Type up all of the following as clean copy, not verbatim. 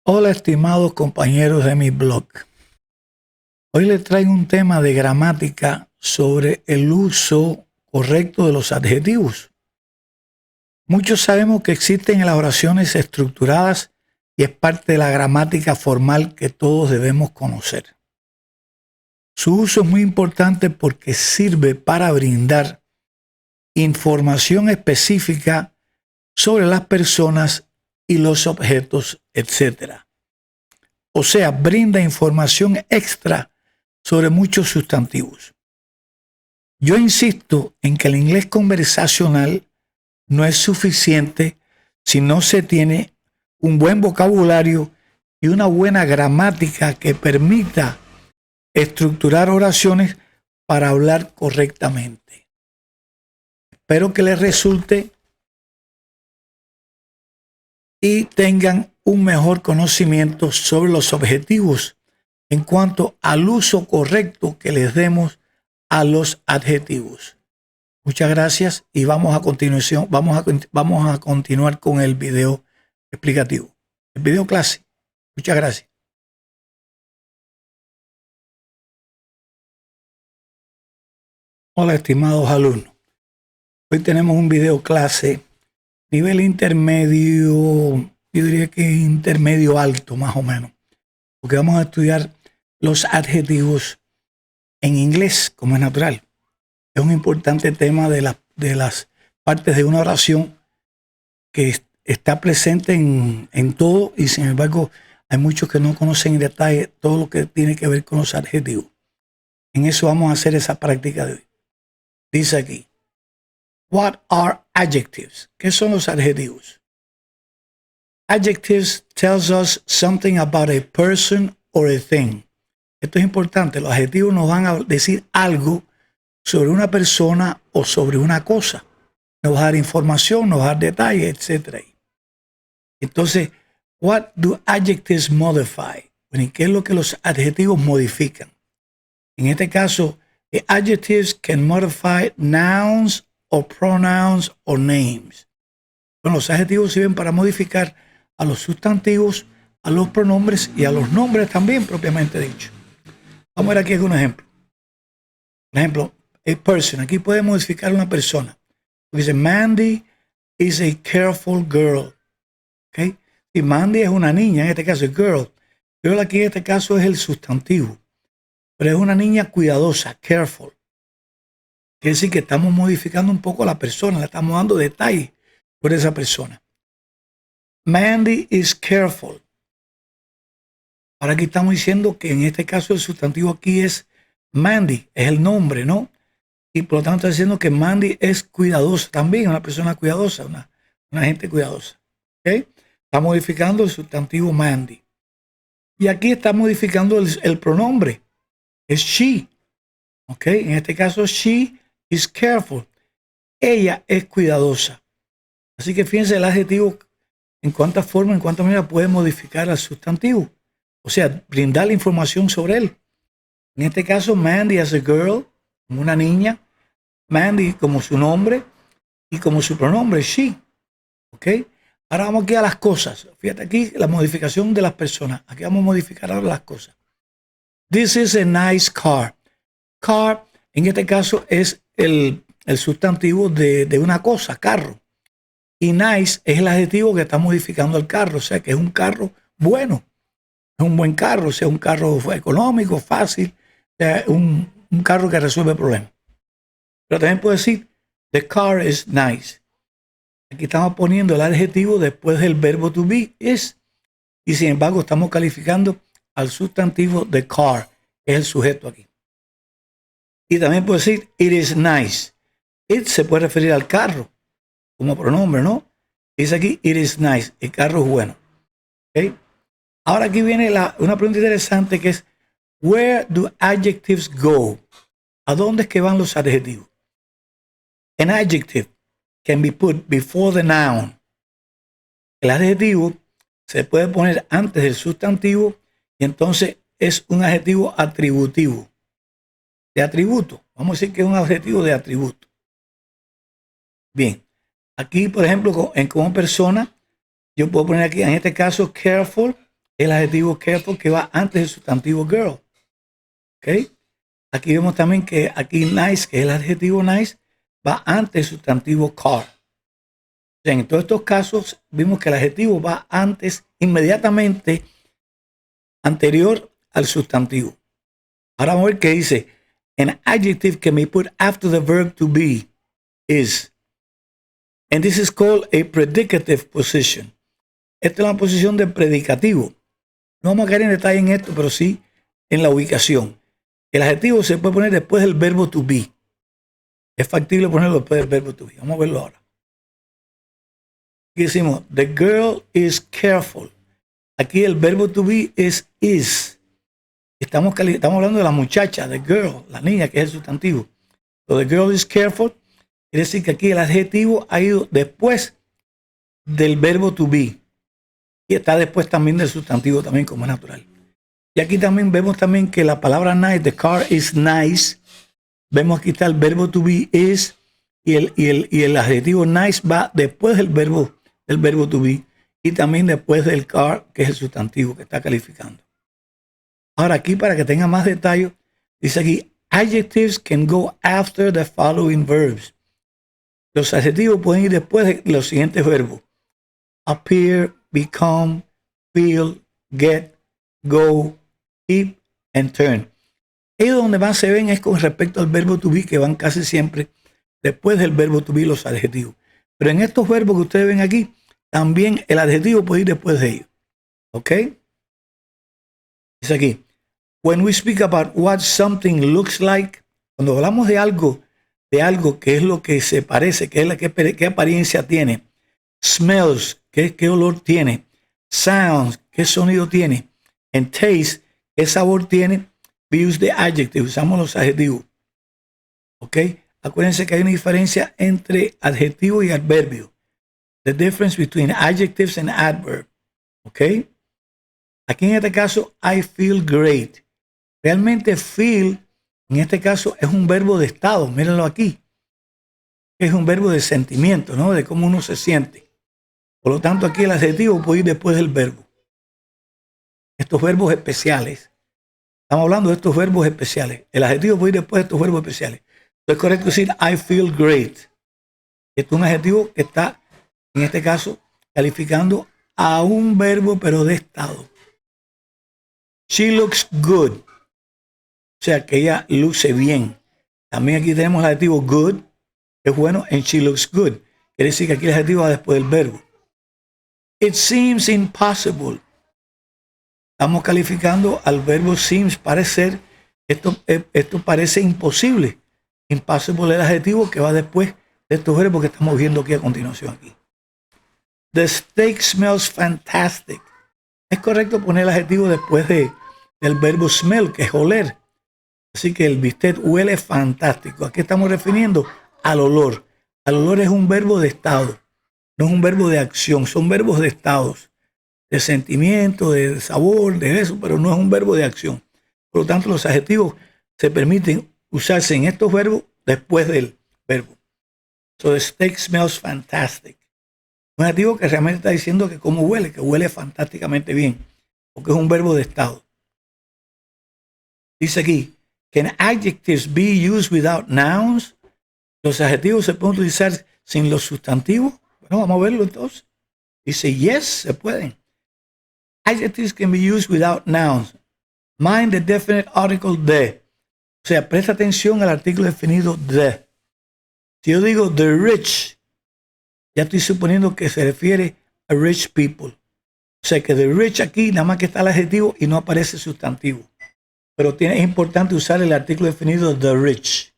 Hola, estimados compañeros de mi blog. Hoy les traigo un tema de gramática sobre el uso correcto de los adjetivos. Muchos sabemos que existen en las oraciones estructuradas y es parte de la gramática formal que todos debemos conocer. Su uso es muy importante porque sirve para brindar información específica sobre las personas y los objetos, etc. O sea, brinda información extra sobre muchos sustantivos. Yo insisto en que el inglés conversacional no es suficiente si no se tiene un buen vocabulario y una buena gramática que permita estructurar oraciones para hablar correctamente. Espero que les resulte y tengan un mejor conocimiento sobre los objetivos en cuanto al uso correcto que les demos a los adjetivos. Muchas gracias y vamos a continuar con el video explicativo, el video clase. Muchas gracias. Hola, estimados alumnos. Hoy tenemos un video clase nivel intermedio, yo diría que intermedio alto más o menos, porque vamos a estudiar los adjetivos en inglés como es natural. Es un importante tema de las partes de una oración que está presente en todo y sin embargo hay muchos que no conocen en detalle todo lo que tiene que ver con los adjetivos. En eso vamos a hacer esa práctica de hoy. Dice aquí, what are adjectives? ¿Qué son los adjetivos? Adjectives tells us something about a person or a thing. Esto es importante. Los adjetivos nos van a decir algo sobre una persona o sobre una cosa. Nos va a dar información, nos va a dar detalles, etc. Entonces, what do adjectives modify? ¿Qué es lo que los adjetivos modifican? En este caso, adjectives can modify nouns or pronouns or names. Bueno, los adjetivos sirven para modificar a los sustantivos, a los pronombres y a los nombres también propiamente dicho. Vamos a ver aquí algún ejemplo. Por ejemplo, a person. Aquí podemos modificar una persona. Dice, Mandy is a careful girl. ¿Okay? Y Mandy es una niña, en este caso es girl. Girl aquí en este caso es el sustantivo. Pero es una niña cuidadosa, careful. Quiere decir que estamos modificando un poco a la persona, le estamos dando detalles por esa persona. Mandy is careful. Ahora aquí estamos diciendo que en este caso el sustantivo aquí es Mandy, es el nombre, ¿no? Y por lo tanto está diciendo que Mandy es cuidadosa también, una persona cuidadosa, una gente cuidadosa. ¿Okay? Está modificando el sustantivo Mandy. Y aquí está modificando el pronombre, es she. ¿Ok? En este caso, she is careful. Ella es cuidadosa. Así que fíjense el adjetivo en cuántas formas, en cuántas maneras puede modificar al sustantivo. O sea, brindar la información sobre él. En este caso, Mandy as a girl, como una niña. Mandy como su nombre y como su pronombre, she. ¿Ok? Ahora vamos aquí a las cosas. Fíjate aquí la modificación de las personas. Aquí vamos a modificar ahora las cosas. This is a nice car. Car, en este caso, es el sustantivo de una cosa, carro. Y nice es el adjetivo que está modificando el carro. O sea, que es un carro bueno. Es un buen carro, o sea, un carro económico, fácil. O sea, un carro que resuelve problemas. Pero también puedo decir, the car is nice. Aquí estamos poniendo el adjetivo después del verbo to be, is. Y sin embargo, estamos calificando al sustantivo the car, que es el sujeto aquí. Y también puedo decir, it is nice. It se puede referir al carro como pronombre, ¿no? Dice aquí, it is nice. El carro es bueno. ¿Okay? Ahora aquí viene una pregunta interesante que es, where do adjectives go? ¿A dónde es que van los adjetivos? An adjective can be put before the noun. El adjetivo se puede poner antes del sustantivo y entonces es un adjetivo atributivo. De atributo. Vamos a decir que es un adjetivo de atributo. Bien. Aquí, por ejemplo, como persona, yo puedo poner aquí, en este caso, careful, El adjetivo careful que va antes del sustantivo girl. ¿Ok? Aquí vemos también que aquí nice, que es el adjetivo nice, va antes del sustantivo car. En todos estos casos vimos que el adjetivo va antes, inmediatamente anterior al sustantivo. Ahora vamos a ver qué dice. An adjective can be put after the verb to be is. And this is called a predicative position. Esta es una posición de predicativo. No vamos a caer en detalle en esto, pero sí en la ubicación. El adjetivo se puede poner después del verbo to be. Es factible ponerlo después del verbo to be. Vamos a verlo ahora. Aquí decimos, the girl is careful. Aquí el verbo to be es is. Estamos hablando de la muchacha, the girl, la niña, que es el sustantivo. So the girl is careful. Quiere decir que aquí el adjetivo ha ido después del verbo to be. Y está después también del sustantivo, también como es natural. Y aquí también vemos también que la palabra nice, the car is nice. Vemos aquí está el verbo to be is. Y el adjetivo nice va después del verbo to be. Y también después del car, que es el sustantivo que está calificando. Ahora aquí, para que tenga más detalle, dice aquí, adjectives can go after the following verbs. Los adjetivos pueden ir después de los siguientes verbos. Appear, become, feel, get, go, keep, and turn. Ellos donde más se ven es con respecto al verbo to be, que van casi siempre después del verbo to be los adjetivos. Pero en estos verbos que ustedes ven aquí, también el adjetivo puede ir después de ellos. ¿Ok? Dice aquí, when we speak about what something looks like, cuando hablamos de algo que es lo que se parece, que es qué apariencia tiene, smells, qué olor tiene, sounds, qué sonido tiene, and taste, qué sabor tiene, we use the adjective, usamos los adjetivos. ¿Ok? Acuérdense que hay una diferencia entre adjetivo y adverbio. The difference between adjectives and adverb. ¿Ok? Aquí en este caso, I feel great. Realmente feel, en este caso, es un verbo de estado. Mírenlo aquí. Es un verbo de sentimiento, ¿no? De cómo uno se siente. Por lo tanto, aquí el adjetivo puede ir después del verbo. Estos verbos especiales. Estamos hablando de estos verbos especiales. El adjetivo puede ir después de estos verbos especiales. Entonces es correcto decir I feel great. Esto es un adjetivo que está, en este caso, calificando a un verbo, pero de estado. She looks good. O sea, que ella luce bien. También aquí tenemos el adjetivo good, que es bueno, and she looks good. Quiere decir que aquí el adjetivo va después del verbo. It seems impossible. Estamos calificando al verbo seems, parecer. Esto parece imposible. Impossible es el adjetivo que va después de estos verbos que estamos viendo aquí a continuación. Aquí. The steak smells fantastic. Es correcto poner el adjetivo después del verbo smell, que es oler. Así que el bistec huele fantástico. ¿A qué estamos refiriendo? Al olor. Al olor es un verbo de estado. No es un verbo de acción. Son verbos de estados. De sentimiento, de sabor, de eso, pero no es un verbo de acción. Por lo tanto, los adjetivos se permiten usarse en estos verbos después del verbo. So the steak smells fantastic. Un adjetivo que realmente está diciendo que cómo huele, que huele fantásticamente bien, porque es un verbo de estado. Dice aquí, can adjectives be used without nouns? Los adjetivos se pueden utilizar sin los sustantivos. Bueno, vamos a verlo entonces. Dice, yes, se pueden. Adjectives can be used without nouns. Mind the definite article the. O sea, presta atención al artículo definido the. Si yo digo the rich, ya estoy suponiendo que se refiere a rich people. O sea, que the rich aquí nada más que está el adjetivo y no aparece el sustantivo. Pero es importante usar el artículo definido the rich.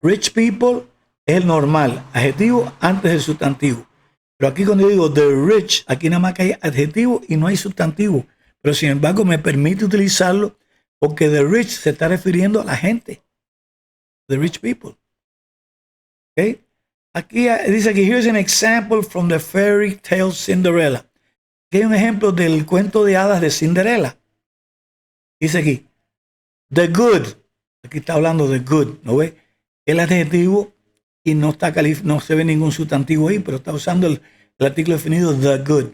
Rich people es el normal, adjetivo antes del sustantivo. Pero aquí cuando yo digo the rich, aquí nada más que hay adjetivo y no hay sustantivo. Pero sin embargo me permite utilizarlo porque the rich se está refiriendo a la gente. The rich people. Okay. Aquí dice aquí, here's an example from the fairy tale Cinderella. Aquí hay un ejemplo del cuento de hadas de Cinderella. Dice aquí, the good. Aquí está hablando de good, ¿no ve? El adjetivo y no se ve ningún sustantivo ahí, pero está usando el artículo definido the good.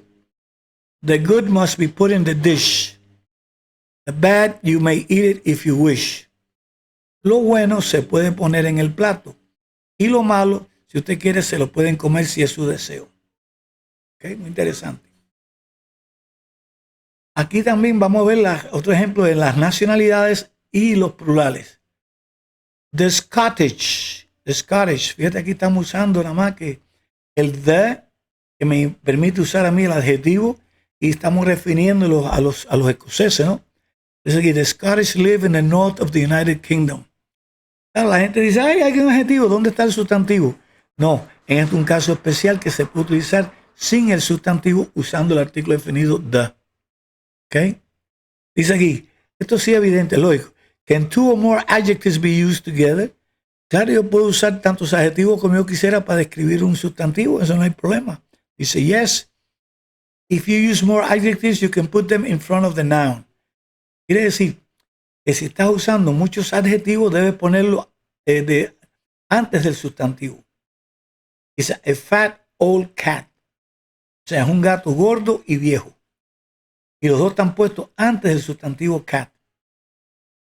The good must be put in the dish. The bad, you may eat it if you wish. Lo bueno se puede poner en el plato. Y lo malo, si usted quiere, se lo pueden comer si es su deseo. Okay, muy interesante. Aquí también vamos a ver otro ejemplo de las nacionalidades y los plurales. The Scottish. The Scottish. Fíjate, aquí estamos usando nada más que el the, que me permite usar a mí el adjetivo, y estamos refiriéndolo a los escoceses, ¿no? Dice aquí, the Scottish live in the north of the United Kingdom. Claro, la gente dice, ay, hay un adjetivo, ¿dónde está el sustantivo? No, en este es un caso especial que se puede utilizar sin el sustantivo usando el artículo definido the. ¿Ok? Dice aquí, esto sí es evidente, lógico. Can two or more adjectives be used together? Claro, yo puedo usar tantos adjetivos como yo quisiera para describir un sustantivo, eso no hay problema. Dice, yes. If you use more adjectives, you can put them in front of the noun. Quiere decir que si estás usando muchos adjetivos, debes ponerlo antes del sustantivo. Dice, a fat old cat. O sea, es un gato gordo y viejo. Y los dos están puestos antes del sustantivo cat.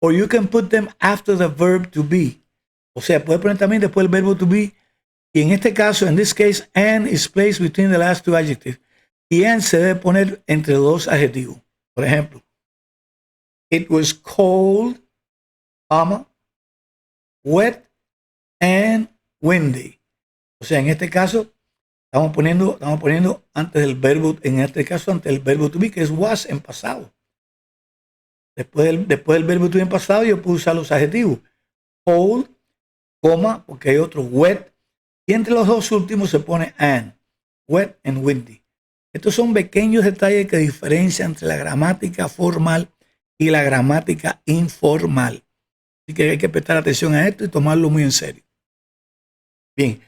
Or you can put them after the verb to be. O sea, puedes poner también después el verbo to be. Y en este caso, in this case, and is placed between the last two adjectives. Y and se debe poner entre dos adjetivos. Por ejemplo, it was cold, wet and windy. O sea, en este caso, estamos poniendo antes del verbo, en este caso, antes del verbo to be, que es was en pasado. Después del verbo to be en pasado, yo puedo usar los adjetivos. Cold, porque hay otro wet. Y entre los dos últimos se pone and. Wet and windy. Estos son pequeños detalles que diferencian entre la gramática formal y la gramática informal. Así que hay que prestar atención a esto y tomarlo muy en serio. Bien.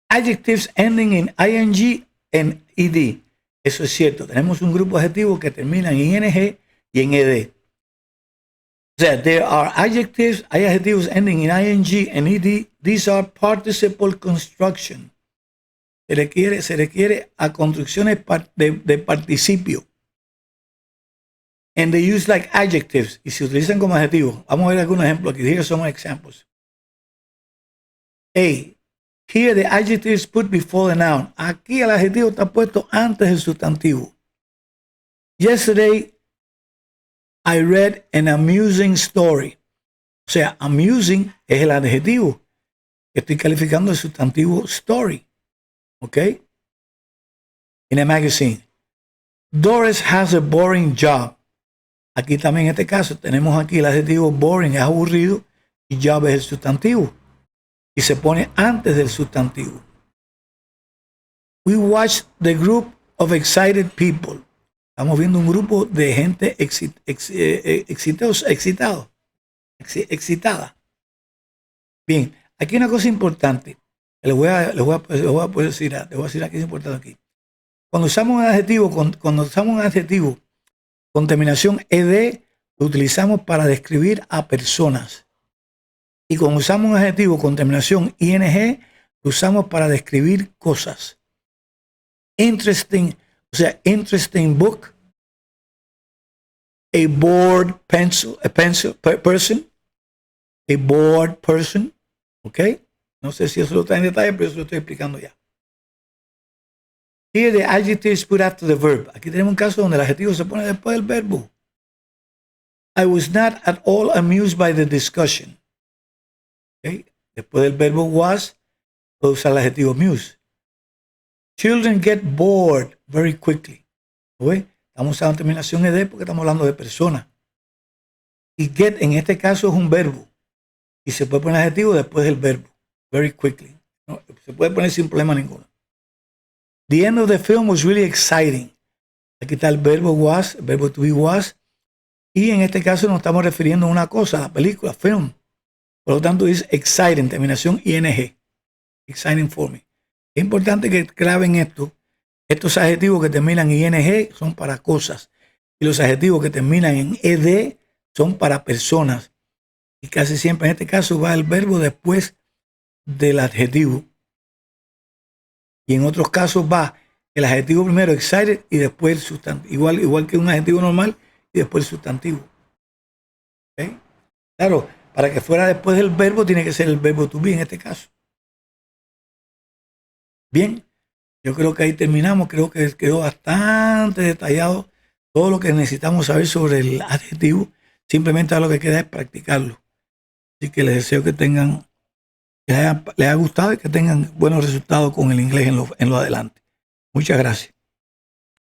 Adjectives ending in ing and ed. Eso es cierto. Tenemos un grupo de adjetivos que terminan en ing y en ed. O sea, hay adjetivos ending in ing and ed. These are participle construction. Se requiere a construcciones de participio. And they use like adjectives. Y se utilizan como adjetivos. Vamos a ver algunos ejemplos aquí. Here are some examples. A. Here the adjective is put before the noun. Aquí el adjetivo está puesto antes del sustantivo. Yesterday I read an amusing story. O sea, amusing es el adjetivo. Estoy calificando el sustantivo story. ¿Ok? In a magazine. Doris has a boring job. Aquí también en este caso tenemos aquí el adjetivo boring, es aburrido, y job es el sustantivo. Y se pone antes del sustantivo. We watched the group of excited people. Estamos viendo un grupo de gente excitada. Bien, aquí una cosa importante. Les voy a decir aquí es importante aquí. Cuando usamos un adjetivo con terminación ed, lo utilizamos para describir a personas. Y cuando usamos un adjetivo con terminación ing, lo usamos para describir cosas. Interesting, o sea, interesting book. A bored person. A bored person. ¿Ok? No sé si eso lo está en detalle, pero eso lo estoy explicando ya. Here the adjective is put after the verb. Aquí tenemos un caso donde el adjetivo se pone después del verbo. I was not at all amused by the discussion. Okay. Después del verbo was, puedo usar el adjetivo amuse. Children get bored very quickly. ¿Okay? Estamos usando terminación ed porque estamos hablando de personas. Y get en este caso es un verbo. Y se puede poner adjetivo después del verbo. Very quickly. ¿No? Se puede poner sin problema ninguno. The end of the film was really exciting. Aquí está el verbo was, el verbo to be was. Y en este caso nos estamos refiriendo a una cosa, a la película, film. Por lo tanto, es exciting, terminación ing. Exciting for me. Es importante que claven esto. Estos adjetivos que terminan en ing son para cosas. Y los adjetivos que terminan en ed son para personas. Y casi siempre en este caso va el verbo después del adjetivo. Y en otros casos va El adjetivo primero, excited, y después el sustantivo. Igual que un adjetivo normal y después el sustantivo. ¿Okay? Claro, para que fuera después del verbo, tiene que ser el verbo to be en este caso. Bien, yo creo que ahí terminamos. Creo que quedó bastante detallado todo lo que necesitamos saber sobre el adjetivo. Simplemente lo que queda es practicarlo. Así que les deseo que tengan, les haya gustado y que tengan buenos resultados con el inglés en lo adelante. Muchas gracias.